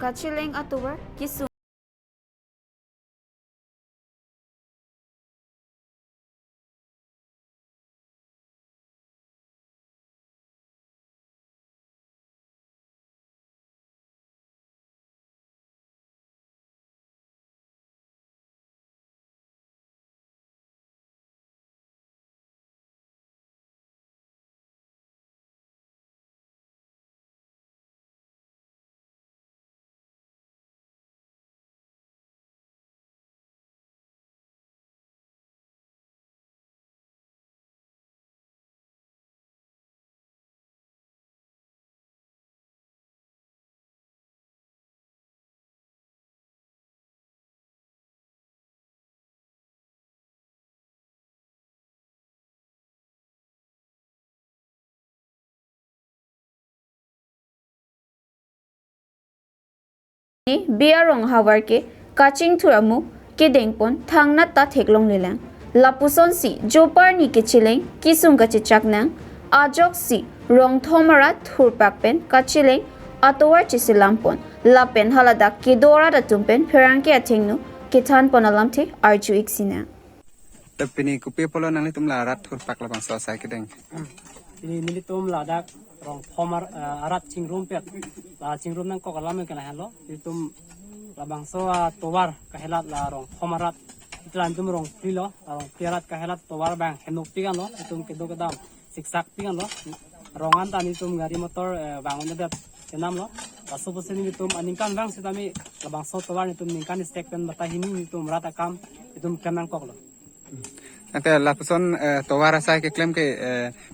kachileng atuwer kisu biarong hawar ke kaching thuramu kedengpon thangna ta theklong lelang lapuson si jopar ni kichileng kisung kachi chaknang ajok si rong thomara thurpakpen kachileng atowar chisilampon lapen halada kedora da tumpen pherangke athengnu kithan ponalamthi arju iksina Tapi kupi polo nang litum larat thurpak labang selesai kedeng. Ini nilitum ladak rong thomar arat cingrum pet la cingrum nang ko kalam kana halo nilitum labang soa towar kahelat la rong thomarat itlan tum rong prilo rong priarat kahelat towar bang henuk pigan lo itum kedo kedam siksak pigan lo rongan tani tum gari motor bangun dat senam lo aso pose nilitum aningkan bang sitami labang so towar nitum ningkan stek pen matahini nitum rata kam itum kanang kok lo. Nanti lapuson towara saya ke klaim ke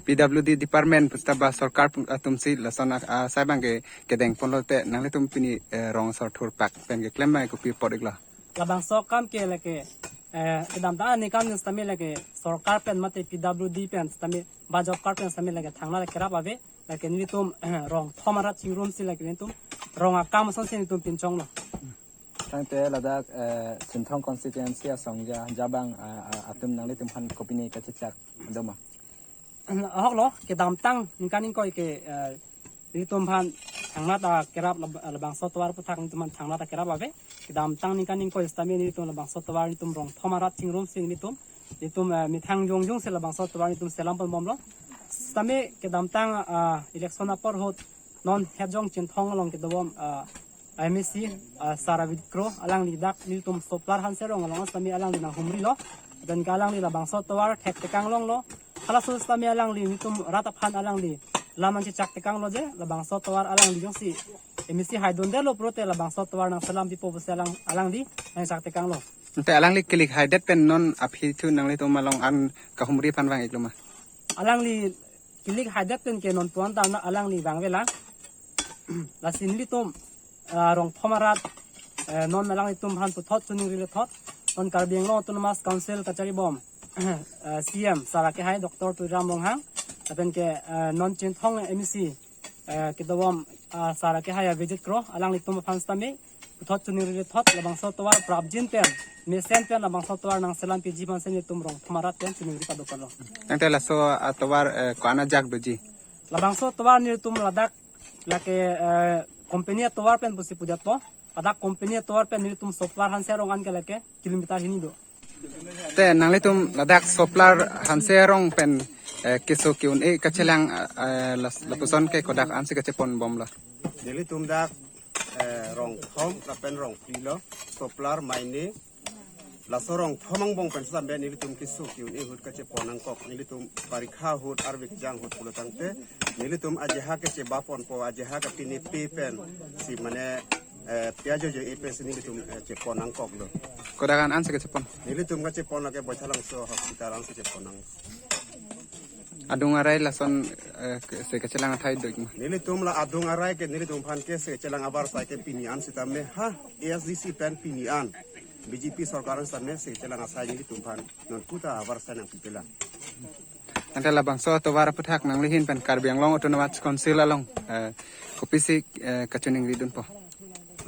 PWD department pustaba sarkar tumsi lason saya bang ke kedeng pon lote nang litum pini rong sor thurpak pen ke klaim mai kupi podigla. Labang so kam ke leke idam da ni kam stami leke sarkar pen mate PWD pen stami bajok kar pen stami leke thangna leke rap ave leke nitum rong thomarat chingrum si leke nitum rong akam son si nitum pinchong lo. Nanti ladak centong konstituensi asongja jabang atum nang litum han kopini kacicak doma. Ahok lo ke dam tang ningkanin ko ke nitum han thangna ta kerap labang so tawar putak nitum thangna ta kerap ave ke dam tang ningkanin ko stami nitum labang so tawar nitum rong thomarat chingrum si nitum mithang jongjong se labang so tawar nitum selam pon bom lo stami ke dam tang election apor hot non hejong centong long ke dobom MSC Sarawit Kro alang lidak niltum soplar hanserong along stami alang linang humri lo dan kalang li labang so tawar khek tekang long lo halasul stami alang li nitum rataphan alang li laman ci chak tekang lo je labang so tawar alang li jong si MSC haidon de lo prote labang so tawar nang salam pipo bus alang li nang chak tekang lo Nanti alang li kilik haidet pen non api tu nang litum malong an kahumri pan bang ikluma. alang li kilik haidet pen ke non puan ta alang li bang vela lasin li tum rong thomarat non melang itum han puthot tuning rile thot non karbiang lo autonomous council kachari bom CM sarake hai dr turam longhang apen ke non chin thong MEC ke dawam sarake hai visit kro alang itum han stami puthot tuning rile thot labang so tawar prabjin pen mesen pen labang so tawar nang selam pi jiban sen itum rong thomarat pen tuning rile padokon lo Nanti laso towar ko ana jak beji. labang so tawar ni itum ladak lake company towar pen pusi pujat po adak company towar pen nitum soplar han serong an kelake kilometer hini do Te nang litum ladak soplar hanserong pen kiso kiun kacelang lapuson ke kodak ansi kacepon bom la. Jadi tumdak rong thom rapen rong prilo soplar maine la sorong thomang bong pen sambe ni litum kisu kiun hut kace ponang kok ni litum parikha hut arbik jang hut pulutangte ni litum ajeha ke bapon po ajeha ke pini pen si mane piajo je ipes ni litum ce ponang kok lo Kodakan ansi kacepon. ni litum kace ponang ke bochalang so hospital ang ce ponang Adung arai lason se kacelang athai doi ma. ni litum la adung arai ke ni litum phan ke se celang abar sa ke pini an sitame ha ASDC pen pini an BJP sarkaran sanne se celang asai ni tumpan non puta abar sa nang pipila Nanti labang so towara puthak nang lihin pen karbiang long autonomous council along kopisi kacuning ridun po.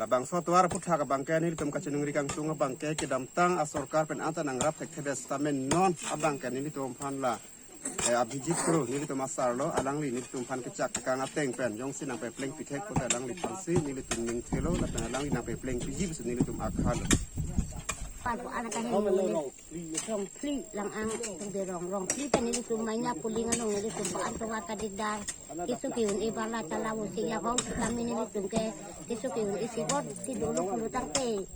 labang so tuar putha ka bangke ni tum ka chenung rikang tunga bangke ke damtang a sarkar pen anta nang rap tek thebes tamen non abangke ni tum phan la abhijit kro nili tum asar lo alang li nili tum phan kecak kang ateng pen jong sin nang pe pleng pitek ko alang li pansi nili tum ning thelo la alang li nang pe pleng pijib su nili tum akhal pan ko anak kahen rong pli lang ang tung de rong pli pan ni tum mainya puling anong ni tum pa anto wa kadidar isu kiun ibala talawo siya hong kami ni tum ke isu kiun isibot si dulu pulutang te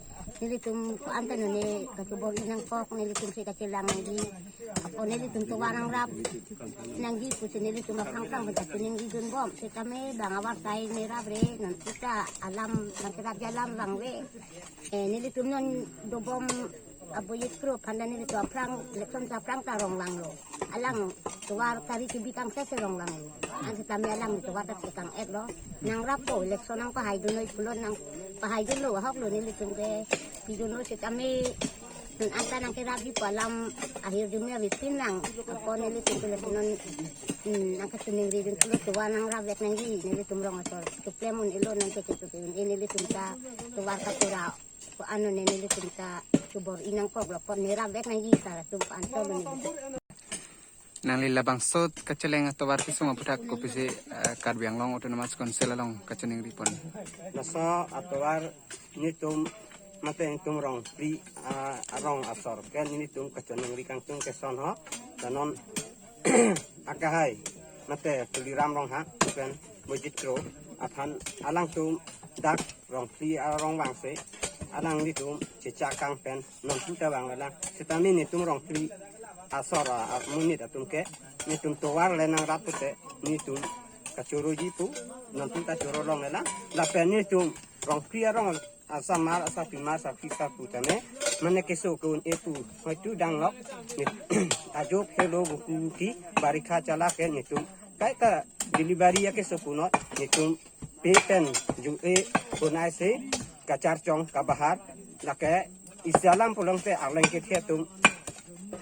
ni tum anta no ne katubor inang kok ni tum si kacilang di apo ni tum tuwarang rap nang di ku ni tum makangkang sa tuning idun bom si kami bangawar sai ni rabre nan kita alam nan kita jalan rangwe ni tum non dobom aboyit kro panda ni tum prang lekson sa prang tarong lang lo alang tuwar kari kibikang sa serong lang lo ang si kami alang tuwar ta kang et lo nang rapo lekson ang pahay dunoy pulon nang pahay dulo hok lo ni tum ke piduno si kami nun anta nang kirabi po alam akhir dunia wipinang ako nili tutulat nun ang kasuning rin tulot tuwa nang rabek nang gi nili tumrong asor kuplemon ilo nang kikitutin nili tumta tuwar katura ko ano nili tumta subor inang ko glapon ni rabek nang gi tara tumpaan solo nili nang lila bang sot kacheleng tawar kisu maputak ko pisi karbiang long autonomous council long kachening ripon nasa atawar nitum mate tum rong pri arong asor ken ini tum kaceneng rikang tum keson ho danon akahai mate tuliram rong ha ken bojit kro aphan alang tum dak rong pri arong wangse alang ni tum cecakang pen non tuta bang la setami ni tum rong pri asor munit atum ke ni tum towar lenang rapute ni tum kacuru jipu non tuta coro long la pen ni tum rong pri arong asamar asapimar sapita putame mane keso kun etu hoitu danglok ajok hello buki barikha chala ke nitum kai ka delivery ya keso kuno nitum peten ju e kunai se kacar chong ka bahar lake isalam pulong te aleng ke thetum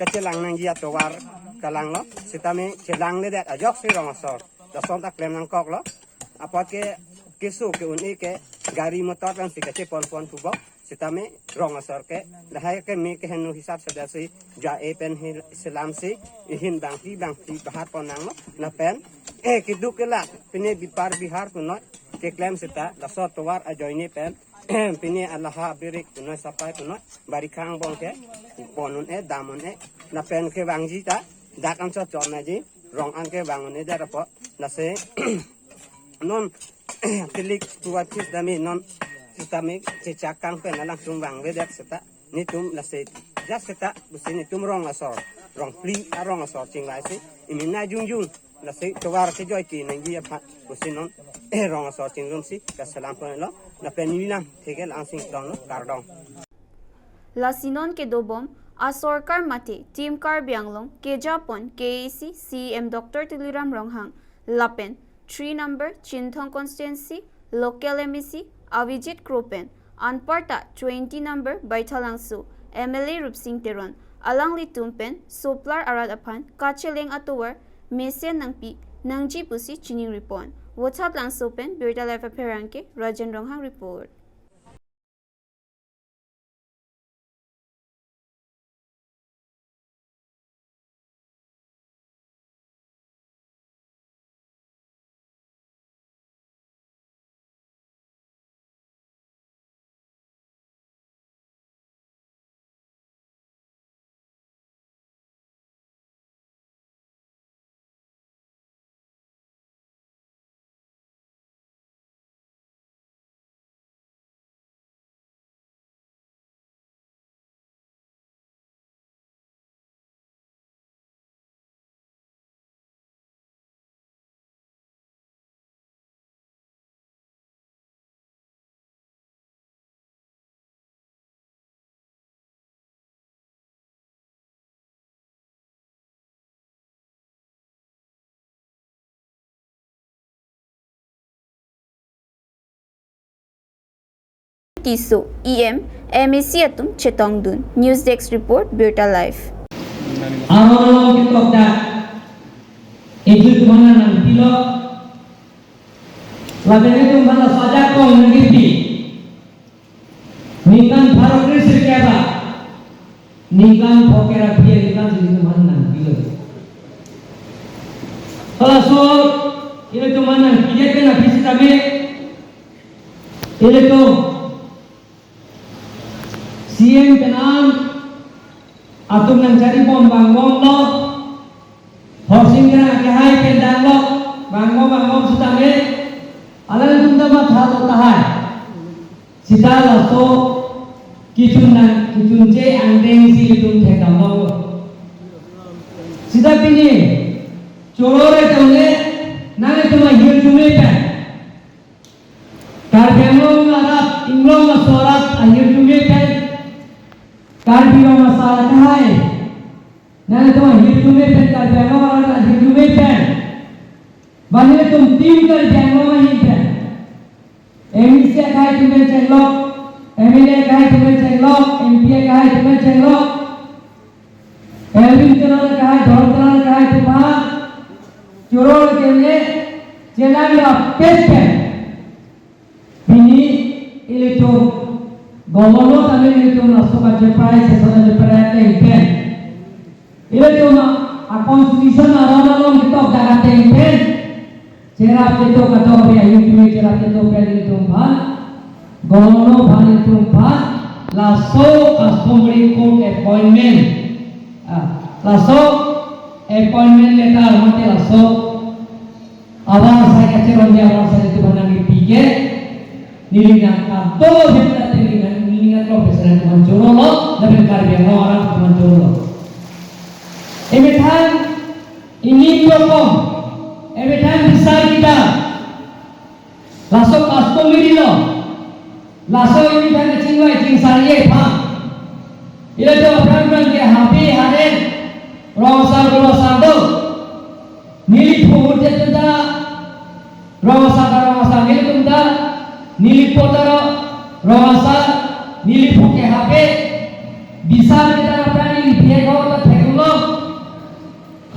kacelang nang ya towar kalang lo sitame celang le dat ajok se rong asor da son ta klem nang kok lo apa ke keso ke uni ke gari motor kan si kace pon tubo sitame rong asor ke lahai ke me ke henu hisab sada si ja e pen islam si ihin bangki bahar ponang no na pen kidu ke la pine bipar bihar kuno ke klem sita la so towar ajoini pen pine allah birik kuno sapai kuno barikang bong ke ponun damun na pen ke bangji ta dakam so chona ji rong an ke bangun da rapo na se non tilik tuatis dami non sistami cecakang pen alang tumbang wedak seta ni tum la se ja seta busini tum rong asor rong pli arong asor ching lai se imina jungjung la se towar ke joy ki nang dia phat businon rong asor ching rum si ka salam pen lo la pen ni na thegel ansing dong lo kardong Lasinon ke dobom a sorkar mate team karbianglong ke Japon KAC CM Dr. Tuliram Ronghang Lapen 3 number Chinthong constituency local MEC Avijit Kropen Anparta 20 number Baithalangsu MLA Rupsing Teron Alangli Tumpen Soplar Arad Apan Kacheleng Atuwar Mesen Nangpi Nangji Pusi Chining Ripon WhatsApp lang sopen Birta Life Appearanke Rajan Ronghang report Tiso EM MEC atum Chetongdun News Desk report Birta Life Arolo kitok da itu mana nang bilo labene tu mana saja kong nangiti nikan bharokre sekeba nikan phokera biye nikan itu mana nang bilo Salah soal itu mana kita kena visi kami itu CM kenal atau yang cari bom bangun lo horsing kena kehai pendang lo bangun sudah me alam itu nama thalo tahai sida laso kicun je andeng si itu thekam lo sida pini Chorore tole nane tuma hiu jume pe Karbianglong arab inglong masorat hiu jume pe Karbianglong masalah kahai nane tuma hiu jume pe Karbianglong arab hiu jume pe Bani tum tim Karbianglong hiu pe MIC kahai tume chenglok MLA kahai tume chenglok MPA kahai tume chenglok Elvin Tenor kahai Dhortran kahai tume Curol kene jalan ya pepe. Ini itu gomono tadi itu masuk ke price sesuatu jeperat tempen. Itu a constitution around kita jaga tempen. Cerap itu kata orang itu cerap itu itu ban. Gomono ban itu ban. Laso Supreme Court appointment. Laso appointment letter mati laso awal saya keceron dia awal saya itu mana dipikir nilingan kantor kita nilingan profesor teman joro lo dan karya orang teman joro lo emetan ini pokok emetan besar kita laso custom ini lo laso ini kan kecil cing saya pak itu program dia happy hadir Rosar nili pumur jatuda Rosar nili tunda nili potaro Rosar nili puke hape bisa kita apa nili biego atau tekulo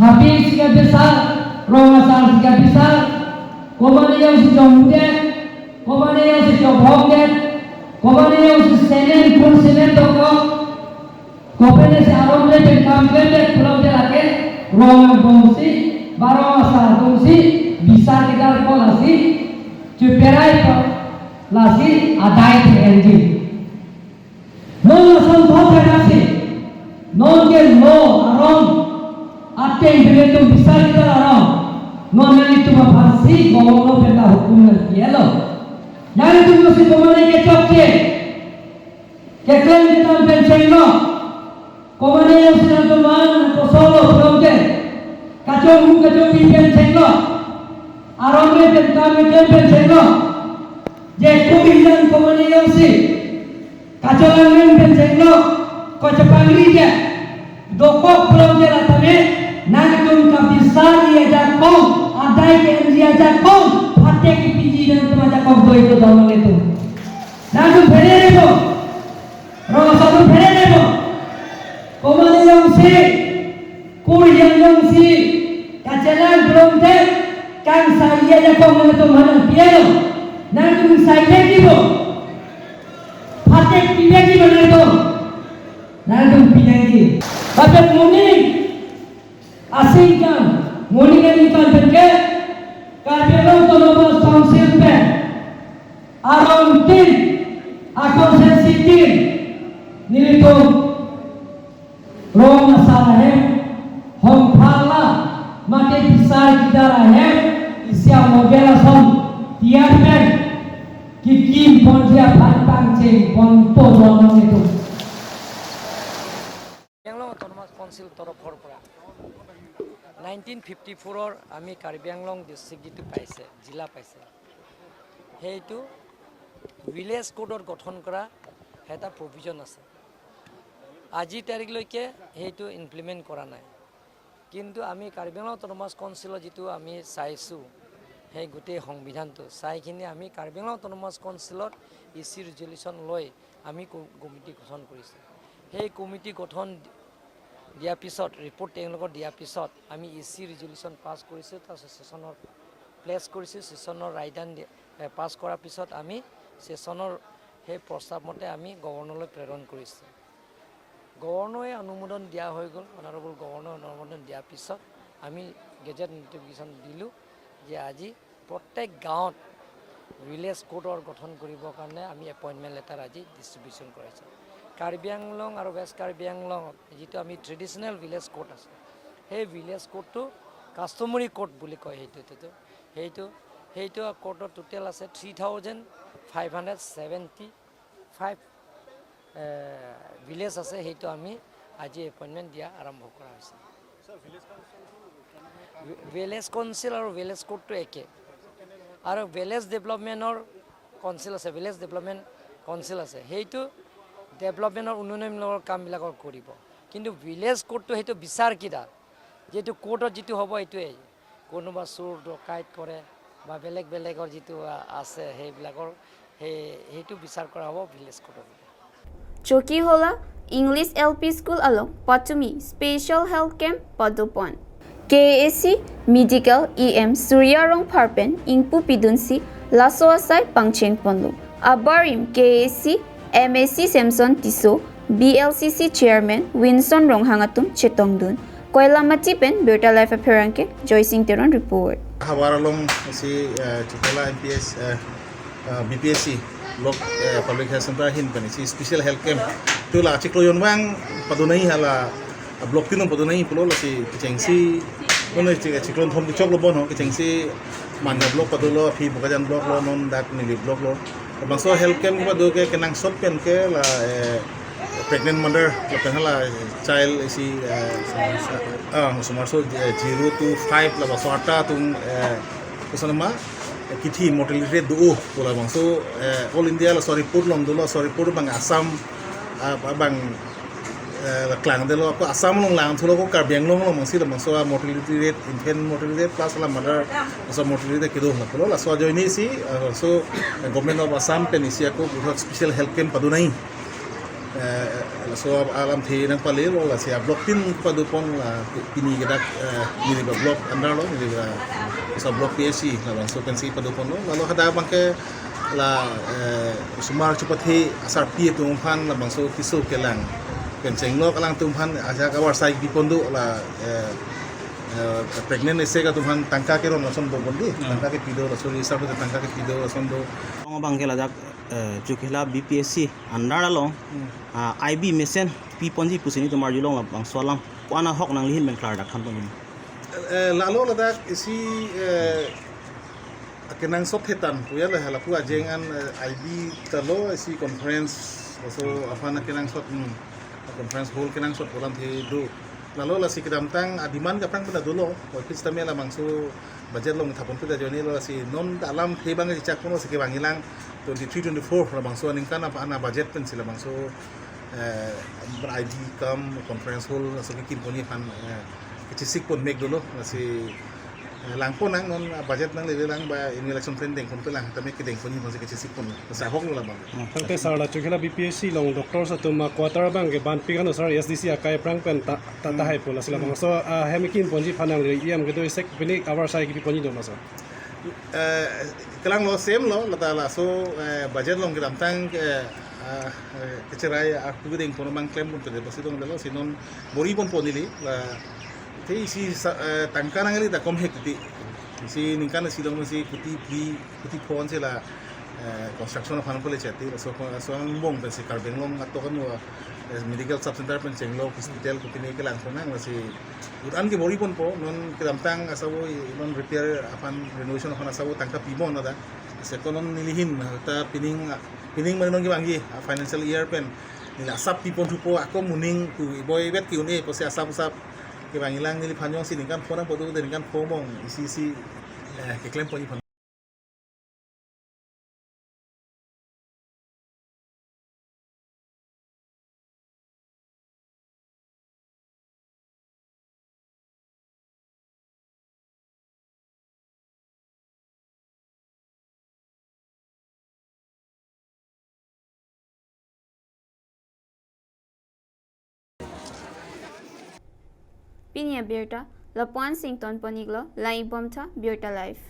hape sika besar Rosar sika besar komane yang sejauh muda komane yang sejauh bonggen komane yang senen pun senen toko kopene se aron le bekam kende pulau lake ruang bongsi baro asal bongsi bisa kita kolasi cuperai ko lasi adai TNG non santo terasi non ke no aron aten bele tu bisa kita aron non itu bahasi gomono beta hukum yelo yang itu mesti komane ke chokche ke klan kita pencheno komane yang sedang teman kosolo promte kacau pipian cenglo aron me pentam cenglo je kubilan komane yang si kacau langen cenglo kocapangri je dokok promte latame nakum kabisar ye jakom adai ke dia jakom hate ki piji dan teman jakom do itu dalam itu nakum bere rebo ro satu bere rebo komane yang si kurian yang si kacalan belum te kan saya ya komane tu mana piano nanti saya kibo patek pinagi mana tu nanti pinagi bapak muni asingkan muni kan pergi karena autonomous council pe around tin atau sensitif nilai Roma masalah है हम फाला माटे besar kita है इससे मोबाइल हम tiap men kikim pon dia pantang ceng pon to doang itu Karbianglong Autonomous Council তরফৰ পৰা 1954 আমি কাৰ্বিআংলং ডিষ্ট্ৰিক্ট যিটো পাইছে জিলা পাইছে সেইটো ভিলেজ কোডৰ গঠন কৰা এটা প্ৰভিজন আছে আজিৰ তাৰিখলৈকে সেইটো ইমপ্লিমেণ্ট কৰা নাই কিন্তু আমি কাৰ্বিআংলং অটোনমাছ কাউন্সিলৰ যিটো আমি চাইছোঁ সেই গোটেই সংবিধানটো চাইখিনি আমি কাৰ্বিআংলং অটোনমাছ কাউন্সিলৰ ইচি ৰিজলিউশ্যন লৈ আমি কমিটি গঠন কৰিছোঁ সেই কমিটি গঠন দিয়াৰ পিছত ৰিপৰ্ট তেওঁলোকৰ দিয়াৰ পিছত আমি ইচি ৰিজলিউশ্যন পাছ কৰিছোঁ তাৰপিছত ছেছনৰ প্লেছ কৰিছোঁ ছেছনৰ ৰায়দান পাছ কৰাৰ পিছত আমি ছেছনৰ সেই প্ৰস্তাৱ মতে আমি গভৰ্ণৰলৈ প্ৰেৰণ কৰিছোঁ গভৰ্ণৰে অনুমোদন দিয়া হৈ গ'ল অনাৰেবল গভৰ্ণৰ অনুমোদন দিয়াৰ পিছত আমি গেজেট নোটিফিকেশ্যন দিলোঁ যে আজি প্ৰত্যেক গাঁৱত ভিলেজ কোডৰ গঠন কৰিবৰ কাৰণে আমি এপইণ্টমেণ্ট লেটাৰ আজি ডিষ্ট্ৰিবিউশ্যন কৰাইছোঁ কাৰ্বি আংলং আৰু ৱেষ্ট কাৰ্বি আংলঙত যিটো আমি ট্ৰেডিশ্যনেল ভিলেজ কোড আছে সেই ভিলেজ কোডটো কাষ্টমাৰী কোড বুলি কয় সেইটো কোডৰ টোটেল আছে 3,575 ভিলেজ আছে সেইটো আমি আজি এপইণ্টমেণ্ট দিয়া আৰম্ভ কৰা হৈছে ভিলেজ কাউন্সিল আৰু ভিলেজ কোডটো একে আৰু ভিলেজ ডেভেলপমেণ্টৰ কাউন্সিল আছে ভিলেজ ডেভেলপমেণ্ট কাউন্সিল আছে সেইটো ডেভেলপমেণ্টৰ উন্নয়নমূলক কামবিলাকৰ কৰিব কিন্তু ভিলেজ কোডটো সেইটো বিচাৰকিদাৰ যিটো কোৰ্টত যিটো হ'ব এইটোৱেই কোনোবা চোৰ ডকাইত কৰে বা বেলেগৰ যিটো আছে সেইবিলাকৰ সেইটো বিচাৰ কৰা হ'ব ভিলেজ কোডত Chokihola English LP School along Patumi Special Health Camp Padupon. KAC Medical EM Suryarong Parpen Ingpu Pidunsi Lasoasai Pangcheng Ponlu. Abarim KAC MAC Samson Tiso BLCC Chairman Winson Ronghangatum Chetongdun. Koilamati Pen Berta Life Appearanke Joy Singh Teron report. Hawaralong si Chokola MPS BPSC Lok Public Health Center hin pani si special health camp tu la cikloyon bang padunai hala blok tinong padunai pulo la si kecengsi kono ciklon thom di chok lo bon ho kecengsi manda blok padulo phi bukajan blok lo non dak ni blok lo bangso health camp ko do ke kenang sot pen ke la pregnant mother la pen hala child si sumarso 0 to 5 la basota tung kusana kithi mortality rate do pula bang so all India la sorry pur long do sorry pur bang Assam bang klang de lo ko Assam long lang thulo ko Karbi Anglong lo mangsi la bang so mortality rate infant mortality rate plus la mother so mortality rate kido na pulo la so joini si so government of Assam pen isi ko special health camp padunai so alam thi nang pali lo la sia block tin padupon la pini gedak ni block andar lo ni sa blok PSC la bang so pensi padupon lo lalu hada bang ke la sumar chupathi asar pi tumpan la bang so kisu kelang penceng lo kalang tumpan aja kawar sai dipondu la pregnant ese ka tumpan tangka ke ron lason bondi tangka ke pido la so isar be tangka ke pido lason do bang ke la jak Chokhila BPSC andar lo IB mesen pi ponji pusini tomar julong la bang solang ko ana hok nang lihin bang klar dak khan pon lalu ladak isi kenang sop hetan puya lah hala pu ajengan IB talo isi conference so apa nak kenang sop conference hall kenang sop ulam thi do lalu la si kedamtang adiman ka prang pada dulu waktu stamia la bangso budget long thapon pada joni lo si non dalam thebang di cak kono si ke bangilang 23-24 la bangso ningkan apa ana budget pen sila bangso IB kam conference hall so ke kimponi pan kecik pun make dulu masih langpo nang non budget nang lele lang ba in election trending kon pelang tapi kedeng pun masih kecik pun masa hok lah bang tangte sarla Chokhila BPSC long doctor sa tuma quarter bang ke ban pi kanu sar SDC akai prang pen ta hai pola sila bang so hemikin ponji phanang le iam ke do sek bini cover sai ki ponji do masa kelang lo same lo lata la so budget long kedam tang kecerai aku kedeng pun bang claim pun tede pasti dong lo sinon bori pun ponili la isi tangka nangali ta kom hek ti isi ningkan si dong si kuti phone se la construction of hanpole chati so ang bong pen si Karbi Anglong atto kan medical sub center pen chenglo hospital kuti ne ke lang nang si udan ke bori pon po non kedam tang asawo non repair apan renovation apan asawo tangka pimon ada se konon nilihin ta pining manon ki bangi financial year pen nila sap pipon tupo ako muning ku boy bet ki uni po se asap ke bangilang nili phanyong si ningkan phone podo de ningkan phomong isi ke claim poni Pinia Berta, La Puan Sington Poniglo, La Ibomta, Berta Life.